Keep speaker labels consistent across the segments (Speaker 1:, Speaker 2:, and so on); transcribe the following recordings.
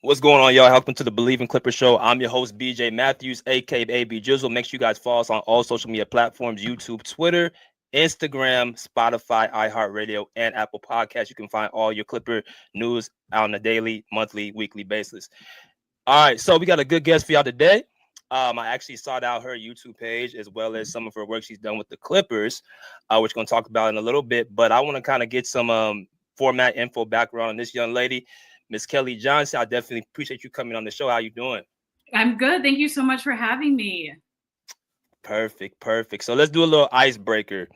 Speaker 1: What's going on, y'all? Welcome to the Bleav in Clippers show. I'm your host, BJ Matthews, aka AB Jizzle. Make sure you guys follow us on all social media platforms: YouTube, Twitter, Instagram, Spotify, iHeartRadio, and Apple Podcasts. You can find all your Clipper news on a daily, monthly, weekly basis. All right, so we got a good guest for y'all today. I actually sought out her YouTube page as well as some of her work she's done with the Clippers, which we're going to talk about in a little bit. But I want to kind of get some format info background on this young lady, Miss Kelli Johnson. I definitely appreciate you coming on the show. How you doing?
Speaker 2: I'm good. Thank you so much for having me.
Speaker 1: Perfect. So let's do a little icebreaker.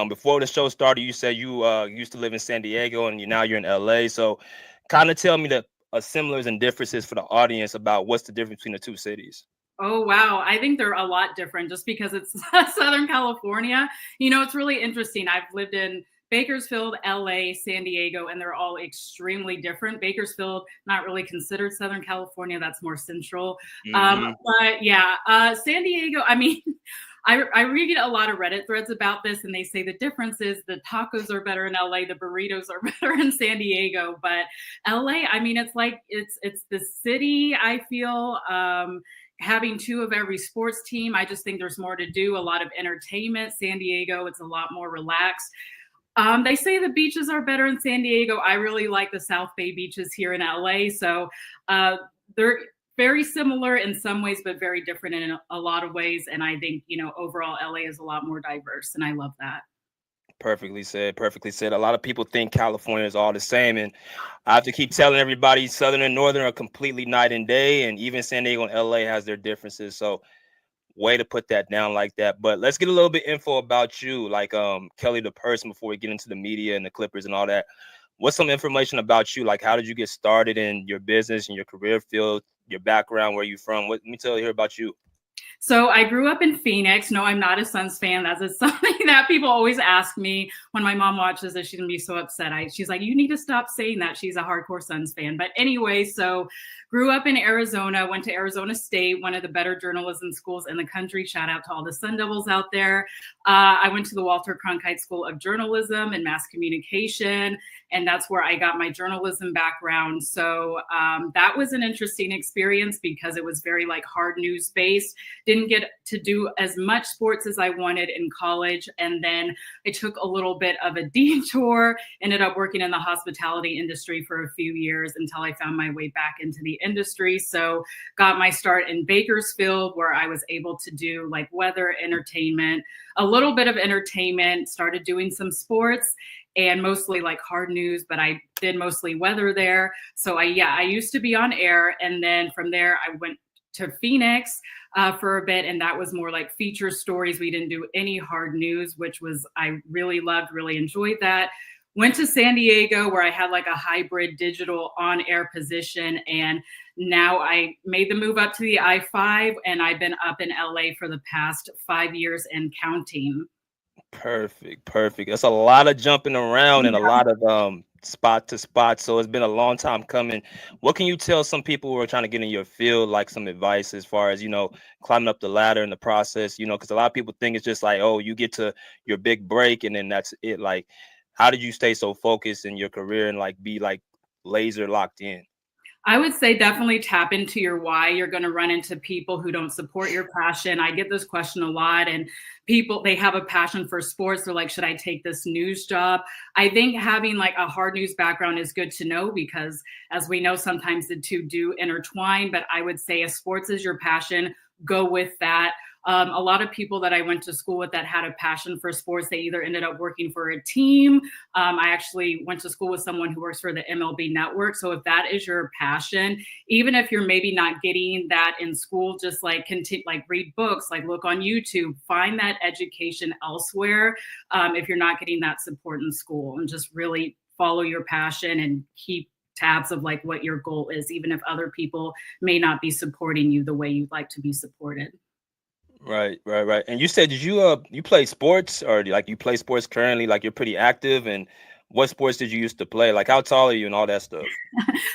Speaker 1: Before the show started, you said you used to live in San Diego and you're in LA. So kind of tell me the similars and differences for the audience about what's the difference between the two cities.
Speaker 2: Oh, wow. I think they're a lot different just because it's Southern California. It's really interesting. I've lived in Bakersfield, LA, San Diego, and they're all extremely different. Bakersfield, not really considered Southern California. That's more central. But yeah, San Diego, I mean, I read a lot of Reddit threads about this, and they say the difference is the tacos are better in LA, the burritos are better in San Diego. But LA, I mean, it's like it's the city, I feel. Having two of every sports team, I just think there's more to do, a lot of entertainment. San Diego, it's a lot more relaxed. They say the beaches are better in San Diego. I really like the South Bay beaches here in LA. So they're very similar in some ways, but very different in a lot of ways. And I think, overall LA is a lot more diverse, and I love that.
Speaker 1: Perfectly said. A lot of people think California is all the same, and I have to keep telling everybody Southern and Northern are completely night and day, and even San Diego and LA has their differences. So way to put that down like that. But let's get a little bit info about you, like Kelli the person, before we get into the media and the Clippers and all that. What's some information about you? Like, how did you get started in your business and your career field, your background, where you from? Let me tell you here about you.
Speaker 2: So I grew up in Phoenix. No, I'm not a Suns fan. That's something that people always ask me. When my mom watches this, she's going to be so upset. She's like, you need to stop saying that. She's a hardcore Suns fan. But anyway, so grew up in Arizona, went to Arizona State, one of the better journalism schools in the country. Shout out to all the Sun Devils out there. I went to the Walter Cronkite School of Journalism and Mass Communication, and that's where I got my journalism background. So that was an interesting experience because it was very like hard news based. Didn't get to do as much sports as I wanted in college. And then I took a little bit of a detour, ended up working in the hospitality industry for a few years until I found my way back into the industry. So got my start in Bakersfield, where I was able to do like weather, entertainment, a little bit of entertainment, started doing some sports and mostly like hard news, but I did mostly weather there. So I used to be on air. And then from there, I went to Phoenix for a bit, and that was more like feature stories. We didn't do any hard news, which was, I really loved, really enjoyed that. Went to San Diego, where I had like a hybrid digital on-air position, and now I made the move up to the I-5, and I've been up in LA for the past 5 years and counting.
Speaker 1: Perfect. That's a lot of jumping around and a lot of spot to spot. So it's been a long time coming. What can you tell some people who are trying to get in your field, like some advice as far as, climbing up the ladder in the process, because a lot of people think it's just like, oh, you get to your big break and then that's it. Like, how did you stay so focused in your career and like be like laser locked in?
Speaker 2: I would say definitely tap into your why. You're going to run into people who don't support your passion. I get this question a lot, and people, they have a passion for sports. They're like, should I take this news job? I think having like a hard news background is good to know because, as we know, sometimes the two do intertwine. But I would say if sports is your passion, go with that. A lot of people that I went to school with that had a passion for sports, they either ended up working for a team. I actually went to school with someone who works for the MLB network. So if that is your passion, even if you're maybe not getting that in school, just like continue, like read books, like look on YouTube, find that education elsewhere. If you're not getting that support in school, and just really follow your passion and keep tabs of like what your goal is, even if other people may not be supporting you the way you'd like to be supported.
Speaker 1: Right. And you said, did you play sports, or like you play sports currently? Like, you're pretty active, and what sports did you used to play? Like, how tall are you and all that stuff?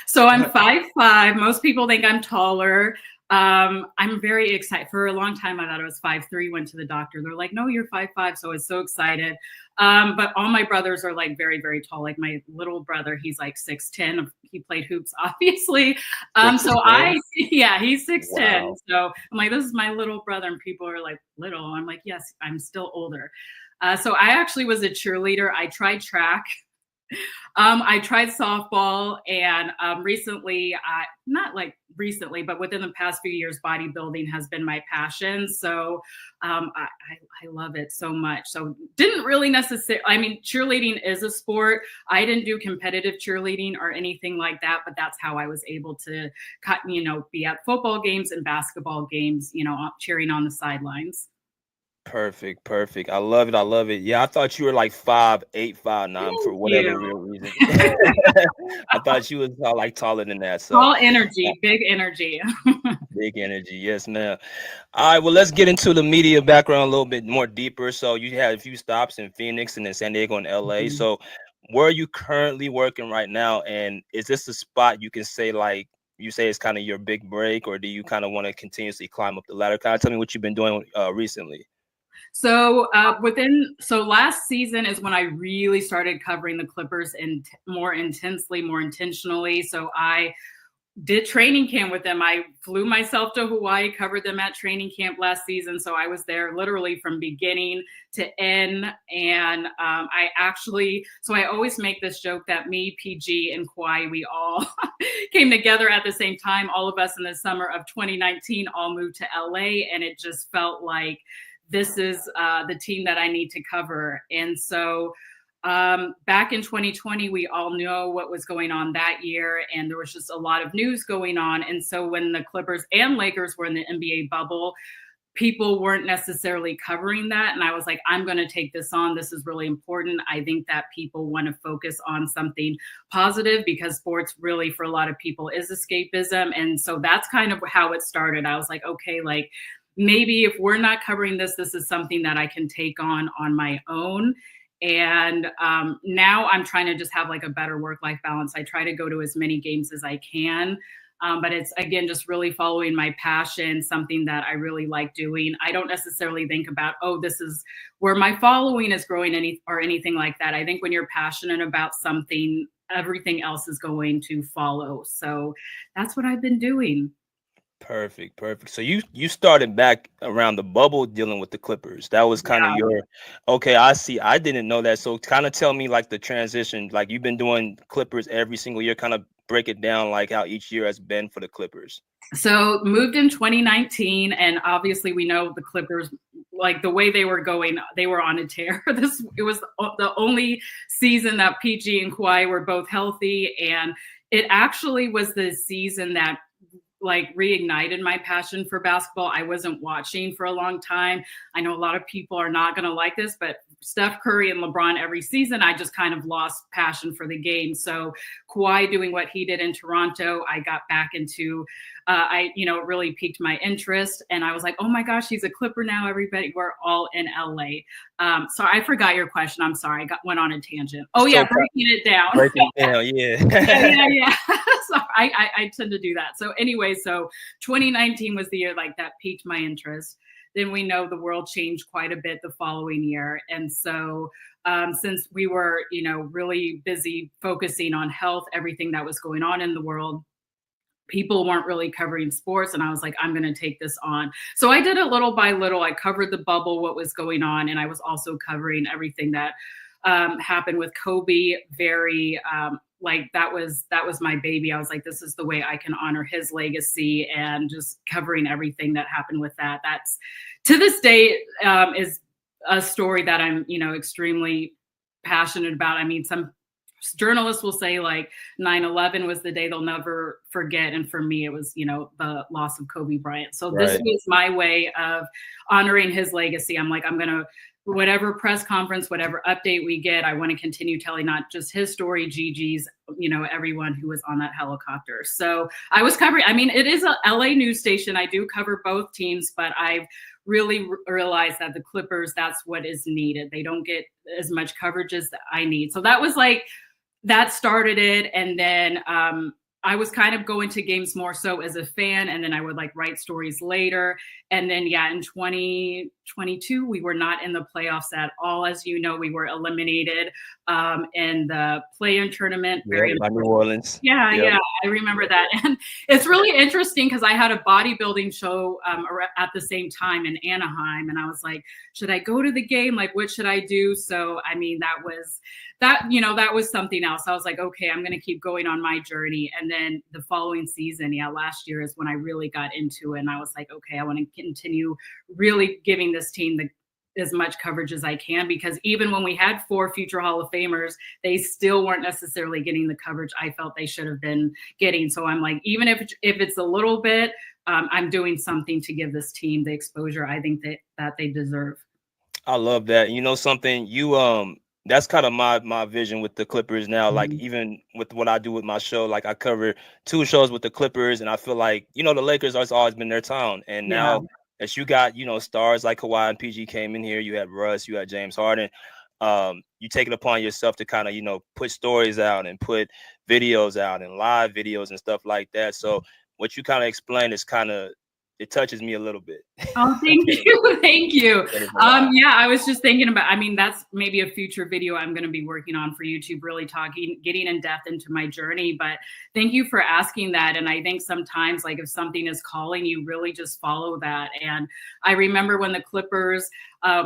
Speaker 2: So I'm 5'5". Most people think I'm taller. I'm very excited. For a long time, I thought I was 5'3", went to the doctor. They're like, no, you're 5'5". So I was so excited. But all my brothers are like very, very tall. Like my little brother, he's like 6'10". He played hoops, obviously. Yeah, he's 6'10".
Speaker 1: Wow.
Speaker 2: So I'm like, this is my little brother. And people are like, little. I'm like, yes, I'm still older. So I actually was a cheerleader. I tried track. I tried softball, and recently, not like recently, but within the past few years, bodybuilding has been my passion. So I love it so much. So didn't really necessarily, I mean, cheerleading is a sport. I didn't do competitive cheerleading or anything like that, but that's how I was able to be at football games and basketball games, cheering on the sidelines.
Speaker 1: Perfect, perfect. I love it. I love it. Yeah, I thought you were like 5'8", 5'9" for
Speaker 2: Thank
Speaker 1: whatever
Speaker 2: you.
Speaker 1: real reason. I thought you was like taller than that. So
Speaker 2: All energy, big energy.
Speaker 1: big energy. Yes, ma'am. All right, well, let's get into the media background a little bit more deeper. So you had a few stops in Phoenix and then San Diego and LA.
Speaker 2: Mhm.
Speaker 1: So where are you currently working right now? And is this a spot you can say like you say it's kind of your big break, or do you kind of want to continuously climb up the ladder? Kind of tell me what you've been doing recently.
Speaker 2: So last season is when I really started covering the Clippers and more intensely, more intentionally. So I did training camp with them. I flew myself to Hawaii, covered them at training camp last season. So I was there literally from beginning to end. And I always make this joke that me, PG, and Kawhi, we all came together at the same time. All of us in the summer of 2019 all moved to LA, and it just felt like this is the team that I need to cover. And so back in 2020, we all know what was going on that year, and there was just a lot of news going on. And so when the Clippers and Lakers were in the NBA bubble, people weren't necessarily covering that. And I was like, I'm going to take this on. This is really important. I think that people want to focus on something positive because sports really, for a lot of people, is escapism. And so that's kind of how it started. I was like, okay, like maybe if we're not covering this, this is something that I can take on my own. And now I'm trying to just have like a better work-life balance. I try to go to as many games as I can. But it's, again, just really following my passion, something that I really like doing. I don't necessarily think about, oh, this is where my following is growing or anything like that. I think when you're passionate about something, everything else is going to follow. So that's what I've been doing.
Speaker 1: Perfect, perfect. So you started back around the bubble dealing with the Clippers. That was kind of
Speaker 2: Yeah.
Speaker 1: your okay. I see. I didn't know that. So kind of tell me like the transition. Like you've been doing Clippers every single year. Kind of break it down like how each year has been for the Clippers.
Speaker 2: So moved in 2019, and obviously we know the Clippers, like the way they were going, they were on a tear. It was the only season that PG and Kawhi were both healthy, and it actually was the season that like reignited my passion for basketball. I wasn't watching for a long time. I know a lot of people are not going to like this, but Steph Curry and LeBron every season, I just kind of lost passion for the game. So Kawhi doing what he did in Toronto, I got back into, it really piqued my interest. And I was like, oh my gosh, he's a Clipper now, everybody. We're all in LA. So I forgot your question. I'm sorry. Went on a tangent. Oh yeah,
Speaker 1: So
Speaker 2: breaking it down.
Speaker 1: breaking it down,
Speaker 2: Yeah. So I tend to do that. So anyway, so 2019 was the year like that piqued my interest. Then we know the world changed quite a bit the following year. And so since we were, really busy focusing on health, everything that was going on in the world, people weren't really covering sports. And I was like, I'm going to take this on. So I did it little by little. I covered the bubble, what was going on. And I was also covering everything that happened with Kobe. Very like that was my baby. I was like, this is the way I can honor his legacy, and just covering everything that happened with that. That's to this day is a story that I'm, extremely passionate about. I mean, some journalists will say like 9/11 was the day they'll never forget. And for me, it was, the loss of Kobe Bryant. So this
Speaker 1: Right.
Speaker 2: was my way of honoring his legacy. I'm like, I'm going to, whatever press conference, whatever update we get, I want to continue telling not just his story, Gigi's, everyone who was on that helicopter. So I was covering, I mean, it is a LA news station. I do cover both teams, but I've really realized that the Clippers, that's what is needed. They don't get as much coverage as I need. So that was like, that started it. And then I was kind of going to games more so as a fan, and then I would like write stories later. And then, yeah, in 2022, we were not in the playoffs at all. As you know, we were eliminated in the play-in tournament.
Speaker 1: Yeah,
Speaker 2: Very
Speaker 1: by New
Speaker 2: unfortunate.
Speaker 1: Orleans.
Speaker 2: Yeah,
Speaker 1: Yep.
Speaker 2: yeah, I remember that. And it's really interesting because I had a bodybuilding show at the same time in Anaheim. And I was like, should I go to the game? Like, what should I do? So, I mean, that was something else. I was like, okay, I'm going to keep going on my journey. And then the following season, yeah, last year is when I really got into it. And I was like, okay, I want to continue really giving this team as much coverage as I can, because even when we had 4 future Hall of Famers, they still weren't necessarily getting the coverage I felt they should have been getting. So I'm like, even if it's a little bit, I'm doing something to give this team the exposure I think that they deserve.
Speaker 1: I love that. You know something, that's kind of my vision with the Clippers now. Like,
Speaker 2: Mhm.
Speaker 1: even with what I do with my show, like I cover 2 shows with the Clippers, and I feel like, the Lakers has always been their town. And
Speaker 2: Yeah.
Speaker 1: now as you got, stars like Kawhi and PG came in here, you had Russ, you had James Harden. You take it upon yourself to kind of, put stories out and put videos out and live videos and stuff like that. So what you kind of explained is it touches me a little bit.
Speaker 2: Oh, thank you. Thank you.
Speaker 1: That is a lot.
Speaker 2: Yeah, I was just thinking about, I mean, that's maybe a future video I'm going to be working on for YouTube, really getting in depth into my journey. But thank you for asking that. And I think sometimes, like, if something is calling, you really just follow that. And I remember when the Clippers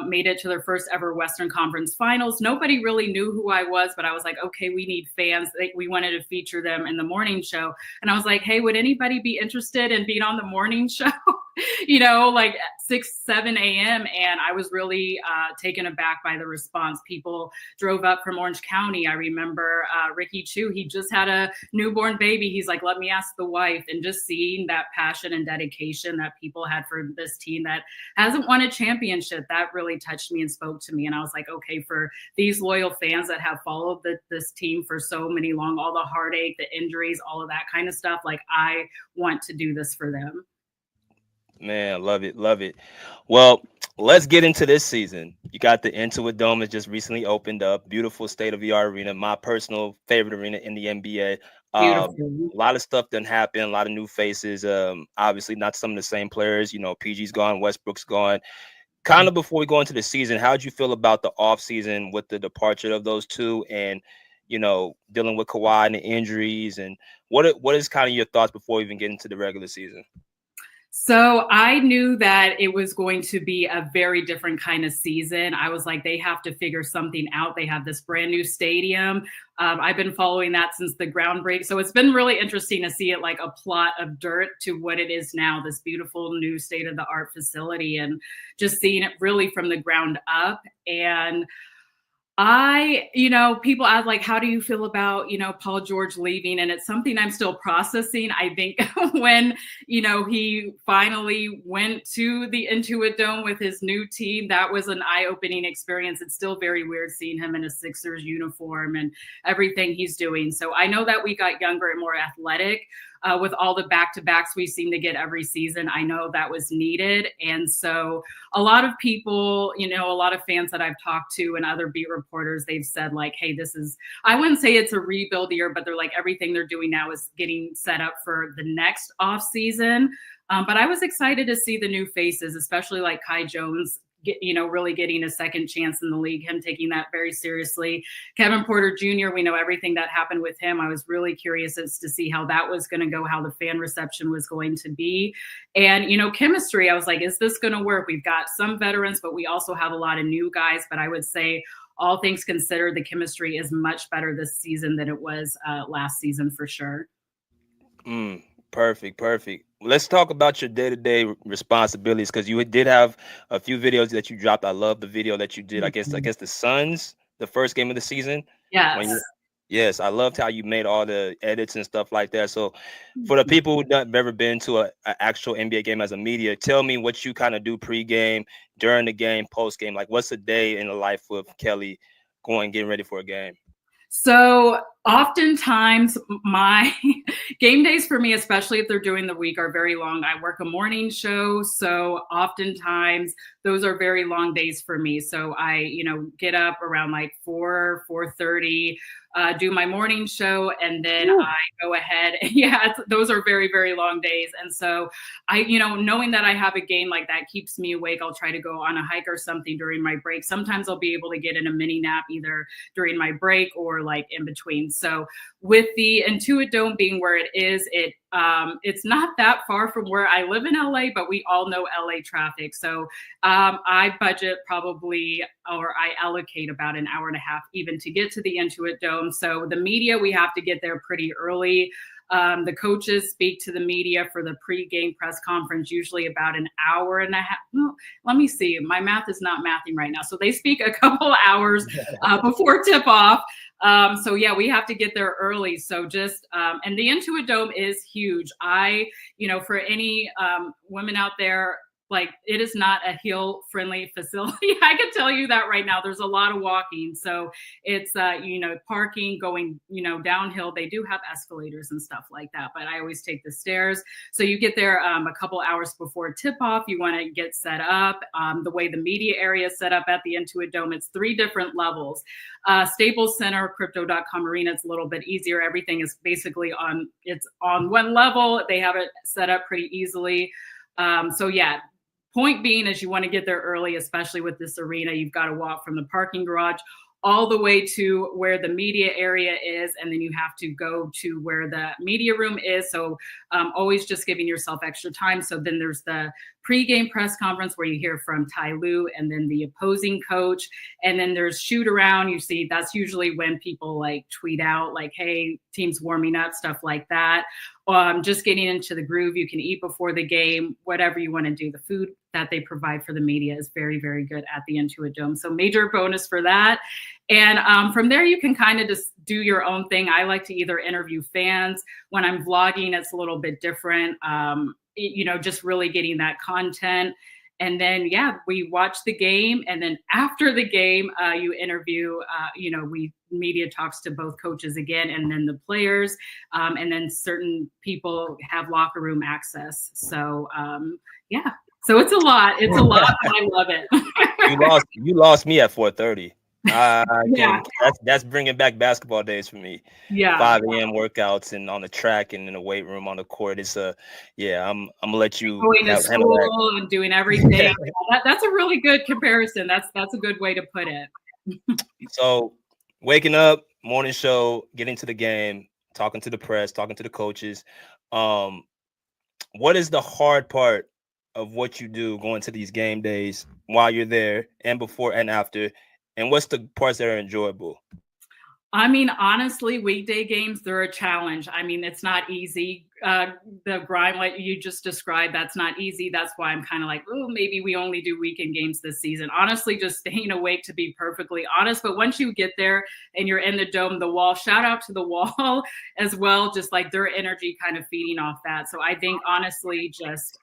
Speaker 2: made it to their first ever Western Conference Finals, nobody really knew who I was, but I was like, okay, we need fans. We wanted to feature them in the morning show. And I was like, hey, would anybody be interested in being on the morning show? Like at 6, 7 a.m. And I was really taken aback by the response. People drove up from Orange County. I remember Ricky Chu, he just had a newborn baby. He's like, let me ask the wife. And just seeing that passion and dedication that people had for this team that hasn't won a championship, that really touched me and spoke to me. And I was like, okay, for these loyal fans that have followed this team for so many long, all the heartache, the injuries, all of that kind of stuff, like, I want to do this for them.
Speaker 1: Man, love it, love it. Well, let's get into this season. You got the Intuit Dome that just recently opened up. Beautiful state-of-the-art arena, my personal favorite arena in the NBA. A
Speaker 2: Beautiful.
Speaker 1: lot of stuff done happened, a lot of new faces. Obviously not some of the same players. PG's gone, Westbrook's gone. Kind of before we go into the season, how did you feel about the offseason with the departure of those two, and dealing with Kawhi and the injuries, and what is kind of your thoughts before we even get into the regular season?
Speaker 2: So I knew that it was going to be a very different kind of season. I was like, they have to figure something out. They have this brand new stadium. I've been following that since the groundbreak. So it's been really interesting to see it like a plot of dirt to what it is now, this beautiful new state of the art facility, and just seeing it really from the ground up. And people ask, like, how do you feel about, Paul George leaving? And it's something I'm still processing. I think when, he finally went to the Intuit Dome with his new team, that was an eye-opening experience. It's still very weird seeing him in a Sixers uniform and everything he's doing. So I know that we got younger and more athletic. With all the back-to-backs we seem to get every season, I know that was needed. And so a lot of people, a lot of fans that I've talked to and other beat reporters, they've said, like, hey, I wouldn't say it's a rebuild year, but they're like, everything they're doing now is getting set up for the next off season. But I was excited to see the new faces, especially like Kai Jones, really getting a second chance in the league, him taking that very seriously. Kevin Porter Jr., we know everything that happened with him. I was really curious as to see how that was going to go, how the fan reception was going to be. And, chemistry, I was like, is this going to work? We've got some veterans, but we also have a lot of new guys. But I would say, all things considered, the chemistry is much better this season than it was last season for sure.
Speaker 1: Perfect. Let's talk about your day-to-day responsibilities, because you did have a few videos that you dropped. I love the video that you did. I guess the Suns, the first game of the season.
Speaker 2: Yes.
Speaker 1: Yes, I loved how you made all the edits and stuff like that. So for the people who have never been to an actual NBA game as a media, tell me what you kind of do pre-game, during the game, post-game. Like, what's a day in the life of Kelli getting ready for a game?
Speaker 2: So oftentimes my game days for me, especially if they're during the week, are very long. I work a morning show. So oftentimes those are very long days for me. So I, get up around like 4:30, do my morning show, and then I go ahead. Yeah, those are very, very long days. And so knowing that I have a game like that keeps me awake. I'll try to go on a hike or something during my break. Sometimes I'll be able to get in a mini nap either during my break or like in between. So with the Intuit Dome being where it is, it's not that far from where I live in LA, but we all know LA traffic. So I budget probably, or I allocate about an hour and a half even to get to the Intuit Dome. So the media, we have to get there pretty early. The coaches speak to the media for the pregame press conference, usually about an hour and a half. Well, let me see. My math is not mathing right now. So they speak a couple hours before tip off. So yeah, we have to get there early. So just, and the Intuit Dome is huge. For any women out there, like, it is not a heel friendly facility. I can tell you that right now. There's a lot of walking. So it's, parking, going, downhill. They do have escalators and stuff like that, but I always take the stairs. So you get there a couple hours before tip off. You want to get set up. The way the media area is set up at the Intuit Dome, it's 3 different levels. Staples Center, Crypto.com Arena, it's a little bit easier. Everything is basically on one level. They have it set up pretty easily. So yeah, point being is you want to get there early, especially with this arena. You've got to walk from the parking garage all the way to where the media area is, and then you have to go to where the media room is. So always just giving yourself extra time. So then there's the pregame press conference where you hear from Ty Lue and then the opposing coach. And then there's shoot around. You see, that's usually when people like tweet out like, hey, team's warming up, stuff like that. Just getting into the groove. You can eat before the game, whatever you want to do. The food that they provide for the media is very, very good at the Intuit Dome. So major bonus for that. And from there, you can kind of just do your own thing. I like to either interview fans. When I'm vlogging, it's a little bit different. Just really getting that content. And then, yeah, we watch the game. And then after the game, you interview, media talks to both coaches again, and then the players. And then certain people have locker room access. So, yeah. So it's a lot. It's a lot. I love it.
Speaker 1: You lost me at 4:30.
Speaker 2: Yeah.
Speaker 1: That's bringing back basketball days for me.
Speaker 2: Yeah.
Speaker 1: 5 a.m. workouts and on the track and in the weight room on the court. It's I'm gonna let you
Speaker 2: going to school and doing everything. That's a really good comparison. That's a good way to put it.
Speaker 1: So waking up, morning show, getting to the game, talking to the press, talking to the coaches. What is the hard part of what you do going to these game days while you're there and before and after? And what's the parts that are enjoyable?
Speaker 2: I mean, honestly, weekday games, they're a challenge. I mean, it's not easy. The grind, like you just described, that's not easy. That's why I'm kind of like, oh, maybe we only do weekend games this season. Honestly, just staying awake, to be perfectly honest. But once you get there and you're in the dome, the wall, shout out to the wall as well. Just like their energy kind of feeding off that. So I think honestly, just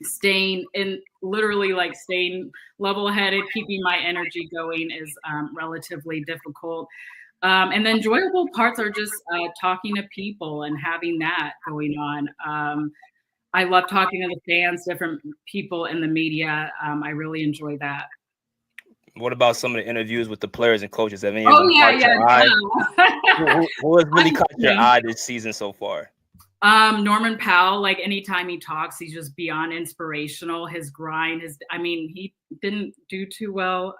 Speaker 2: staying level-headed, keeping my energy going is relatively difficult. And the enjoyable parts are just talking to people and having that going on. I love talking to the fans, different people in the media. I really enjoy that.
Speaker 1: What about some of the interviews with the players and coaches? Who has really caught your eye this season so far?
Speaker 2: Norman Powell, like anytime he talks, he's just beyond inspirational. His grind, he didn't do too well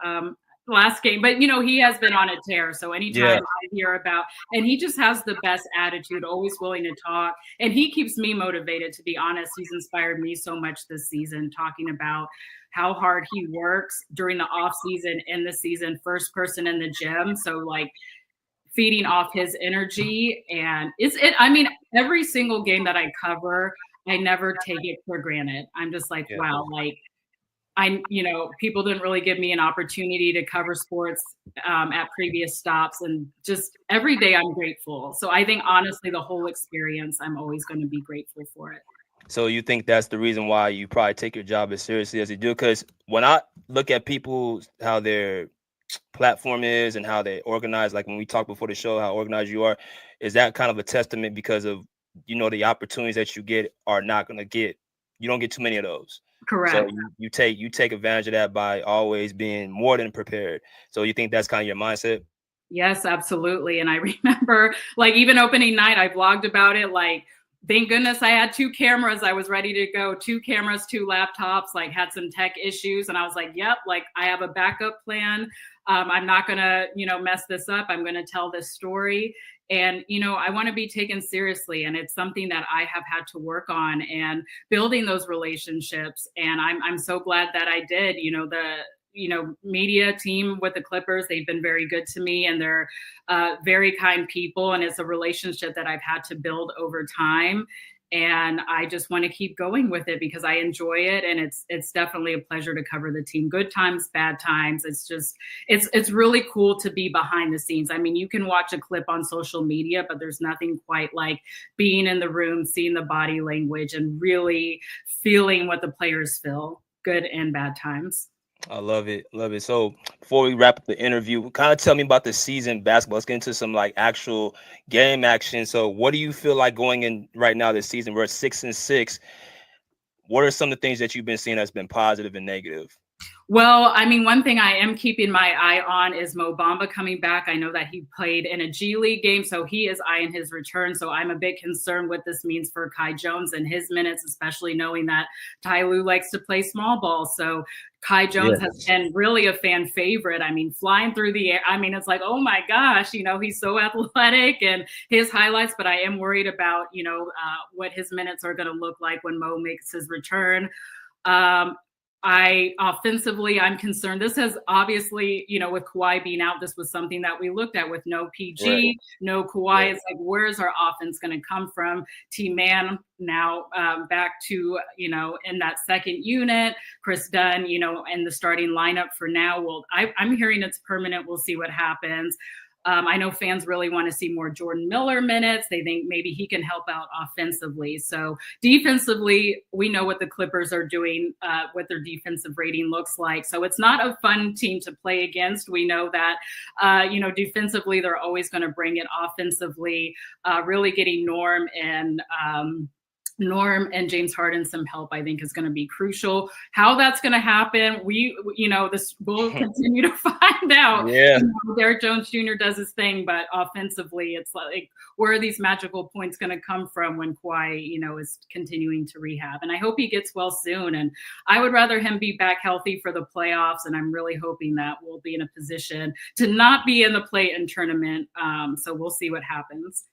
Speaker 2: last game, but he has been on a tear. So anytime I hear about, and he just has the best attitude, always willing to talk. And he keeps me motivated, to be honest. He's inspired me so much this season, talking about how hard he works during the off season, in the season, first person in the gym. So like, feeding off his energy. And every single game that I cover, I never take it for granted. I'm just like, wow, like people didn't really give me an opportunity to cover sports at previous stops, and just every day I'm grateful. So I think honestly, the whole experience, I'm always going to be grateful for it.
Speaker 1: So you think that's the reason why you probably take your job as seriously as you do? Because when I look at people, how they're platform is and how they organize, like when we talked before the show, how organized you are, is that kind of a testament because of the opportunities that you get are not going to get, you don't get too many of those.
Speaker 2: Correct.
Speaker 1: So you take advantage of that by always being more than prepared. So you think that's kind of your mindset?
Speaker 2: Yes, absolutely. And I remember like even opening night, I vlogged about it. Like, thank goodness I had 2 cameras. I was ready to go. 2 cameras, 2 laptops, like had some tech issues. And I was like, yep, like I have a backup plan. I'm not going to, mess this up. I'm going to tell this story. And, I want to be taken seriously. And it's something that I have had to work on and building those relationships. And I'm so glad that I did. The media team with the Clippers, they've been very good to me, and they're very kind people. And it's a relationship that I've had to build over time. And I just want to keep going with it because I enjoy it. And it's definitely a pleasure to cover the team. Good times, bad times. It's really cool to be behind the scenes. I mean, you can watch a clip on social media, but there's nothing quite like being in the room, seeing the body language, and really feeling what the players feel, good and bad times.
Speaker 1: I love it. Love it. So before we wrap up the interview, kind of tell me about the season basketball. Let's get into some like actual game action. So what do you feel like going in right now this season? We're at 6-6. What are some of the things that you've been seeing that's been positive and negative?
Speaker 2: Well, I mean, one thing I am keeping my eye on is Mo Bamba coming back. I know that he played in a G League game, so he is eyeing his return. So I'm a bit concerned what this means for Kai Jones and his minutes, especially knowing that Ty Lue likes to play small ball. So Kai Jones has been really a fan favorite. I mean, flying through the air. I mean, it's like, oh my gosh, he's so athletic and his highlights, but I am worried about, what his minutes are going to look like when Mo makes his return. Offensively, I'm concerned. This has obviously, with Kawhi being out, this was something that we looked at with no PG, right. No Kawhi. Right. It's like, where's our offense going to come from? T-Man now back to, in that second unit. Chris Dunn, in the starting lineup for now. Well, I'm hearing it's permanent. We'll see what happens. I know fans really want to see more Jordan Miller minutes. They think maybe he can help out offensively. So defensively, we know what the Clippers are doing, what their defensive rating looks like. So it's not a fun team to play against. We know that, defensively, they're always going to bring it. Offensively, really getting Norm and James Harden some help, I think, is going to be crucial. How that's going to happen, we'll continue to find out.
Speaker 1: Yeah.
Speaker 2: Derrick Jones Jr. does his thing, but offensively, it's like, where are these magical points going to come from when Kawhi, is continuing to rehab? And I hope he gets well soon. And I would rather him be back healthy for the playoffs. And I'm really hoping that we'll be in a position to not be in the play-in tournament. So we'll see what happens.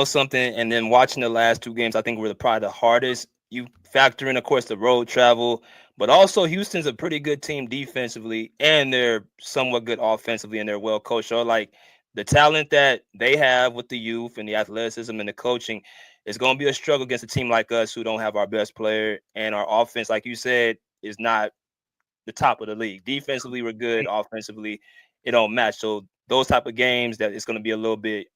Speaker 1: Something, and then watching the last 2 games, I think were probably the hardest. You factor in, of course, the road travel, but also Houston's a pretty good team defensively, and they're somewhat good offensively, and they're well coached. So, like, the talent that they have with the youth and the athleticism and the coaching is going to be a struggle against a team like us who don't have our best player, and our offense, like you said, is not the top of the league. Defensively, we're good. Offensively, it don't match. So those type of games, that it's going to be a little bit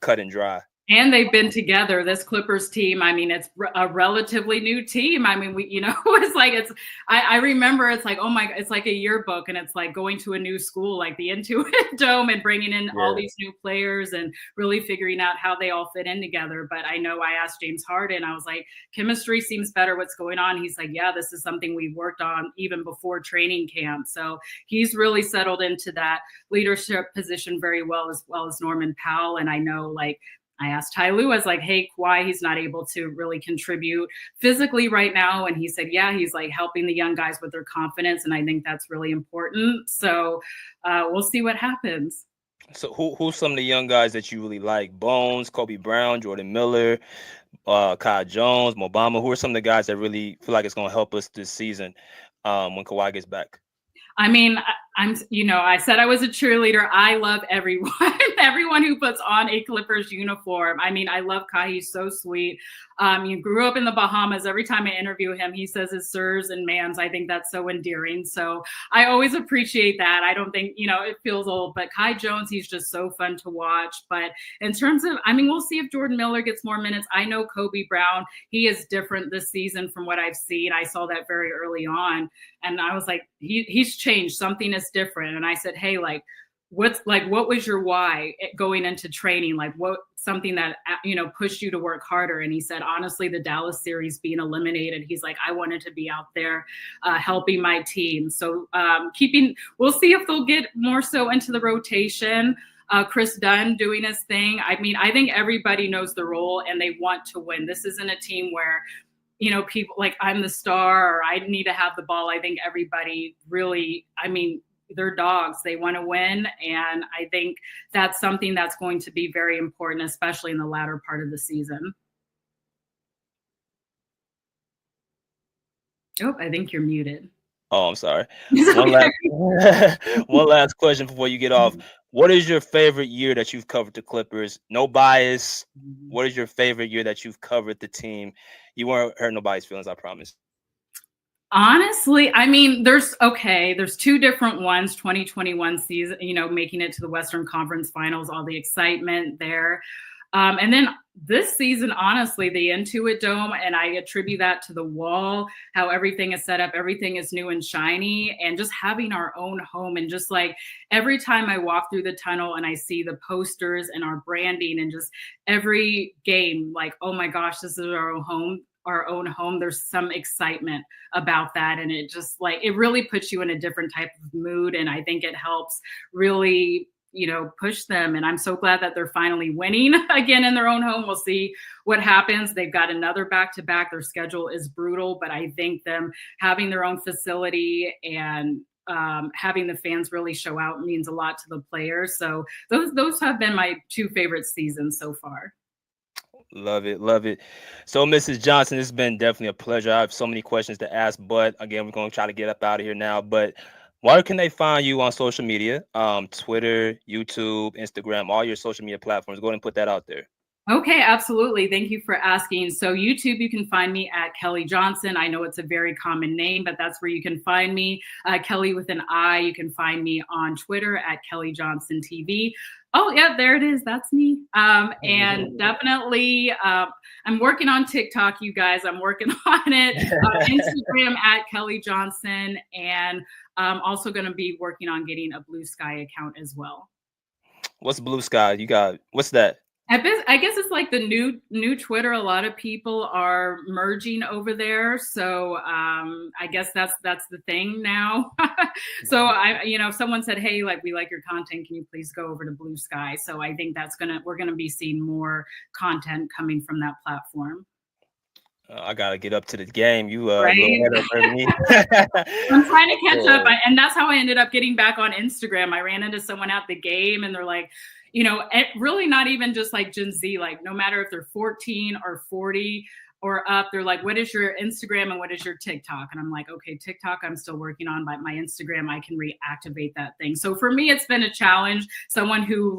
Speaker 1: cut and dry.
Speaker 2: And they've been together, this Clippers team. I mean, it's a relatively new team. I mean, I remember it's like, oh my, it's like a yearbook, and it's like going to a new school, like the Intuit Dome, and bringing in all these new players and really figuring out how they all fit in together. But I know I asked James Harden, I was like, chemistry seems better. What's going on? He's like, yeah, this is something we've worked on even before training camp. So he's really settled into that leadership position very well as Norman Powell. And I know, like, I asked Ty Lue, I was like, hey, Kawhi, he's not able to really contribute physically right now. And he said, yeah, he's like helping the young guys with their confidence. And I think that's really important. So we'll see what happens.
Speaker 1: So who's some of the young guys that you really like? Bones, Kobe Brown, Jordan Miller, Kai Jones, Mo Bamba. Who are some of the guys that really feel like it's going to help us this season when Kawhi gets back?
Speaker 2: I mean, I said I was a cheerleader. I love everyone, everyone who puts on a Clippers uniform. I mean, I love Kai. He's so sweet. He grew up in the Bahamas. Every time I interview him, he says his sirs and mans. I think that's so endearing. So I always appreciate that. I don't think, it feels old, but Kai Jones, he's just so fun to watch. But in terms of, we'll see if Jordan Miller gets more minutes. I know Kobe Brown, he is different this season from what I've seen. I saw that very early on. And I was like, he's changed. Something is different. And I said, hey, like, what was your why going into training? Like what something that pushed you to work harder? And he said, honestly, the Dallas series being eliminated, he's like, I wanted to be out there helping my team. So we'll see if they'll get more so into the rotation. Chris Dunn doing his thing. I mean, I think everybody knows the role and they want to win. This isn't a team where people like I'm the star or I need to have the ball. I think everybody really, they're dogs. They want to win. And I think that's something that's going to be very important, especially in the latter part of the season. Oh, I think you're muted.
Speaker 1: Oh, I'm sorry. One last question before you get off. What is your favorite year that you've covered the Clippers? No bias. What is your favorite year that you've covered the team? You weren't hurting nobody's feelings, I promise.
Speaker 2: Honestly, there's two different ones. 2021 season, making it to the Western Conference Finals, all the excitement there. And then this season, honestly, the Intuit Dome, and I attribute that to the wall, how everything is set up, everything is new and shiny, and just having our own home. And just like every time I walk through the tunnel and I see the posters and our branding and just every game, like, oh my gosh, this is our own home, there's some excitement about that. And it just it really puts you in a different type of mood. And I think it helps really, push them. And I'm so glad that they're finally winning again in their own home. We'll see what happens. They've got another back-to-back. Their schedule is brutal, but I think them having their own facility and having the fans really show out means a lot to the players. So those have been my two favorite seasons so far.
Speaker 1: Love it. Love it. So, Mrs. Johnson, it's been definitely a pleasure. I have so many questions to ask, but again, we're going to try to get up out of here now. But where can they find you on social media? Twitter, YouTube, Instagram, all your social media platforms. Go ahead and put that out there.
Speaker 2: Okay, absolutely. Thank you for asking. So YouTube, you can find me at Kelli Johnson. I know it's a very common name, but that's where you can find me. Kelli with an I. You can find me on Twitter at Kelli Johnson TV. Oh, yeah, there it is. That's me. And definitely, I'm working on TikTok, you guys. I'm working on it. Instagram at Kelli Johnson. And I'm also going to be working on getting a Blue Sky account as well.
Speaker 1: What's Blue Sky? What's that?
Speaker 2: I guess it's like the new Twitter. A lot of people are merging over there. So I guess that's the thing now. So if someone said, hey, we like your content, can you please go over to Blue Sky? So I think we're going to be seeing more content coming from that platform.
Speaker 1: I gotta get up to the game. You
Speaker 2: right?
Speaker 1: Me.
Speaker 2: I'm trying to catch up, and that's how I ended up getting back on Instagram. I ran into someone at the game, and they're like, really not even just like Gen Z, like no matter if they're 14 or 40 or up, they're like, what is your Instagram and what is your TikTok? And I'm like, okay, TikTok, I'm still working on, but my Instagram, I can reactivate that thing. So for me, it's been a challenge. Someone who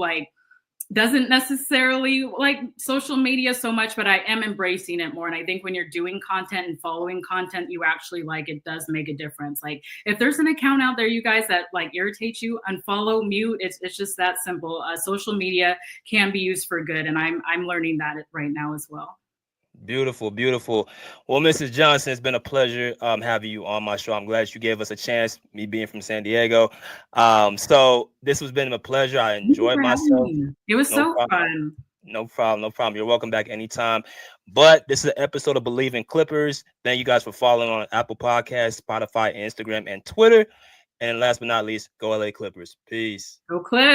Speaker 2: doesn't necessarily like social media so much, but I am embracing it more. And I think when you're doing content and following content you actually like, it does make a difference. Like if there's an account out there, you guys, that irritates you, unfollow, mute. It's just that simple. Social media can be used for good. And I'm learning that right now as well.
Speaker 1: Beautiful, beautiful. Well, Mrs. Johnson, it's been a pleasure having you on my show. I'm glad you gave us a chance, me being from San Diego. So this has been a pleasure. I enjoyed myself.
Speaker 2: It was so fun.
Speaker 1: No problem. You're welcome back anytime. But this is an episode of Bleav in Clippers. Thank you guys for following on Apple Podcasts, Spotify, Instagram, and Twitter. And last but not least, go LA Clippers. Peace.
Speaker 2: Go Clip.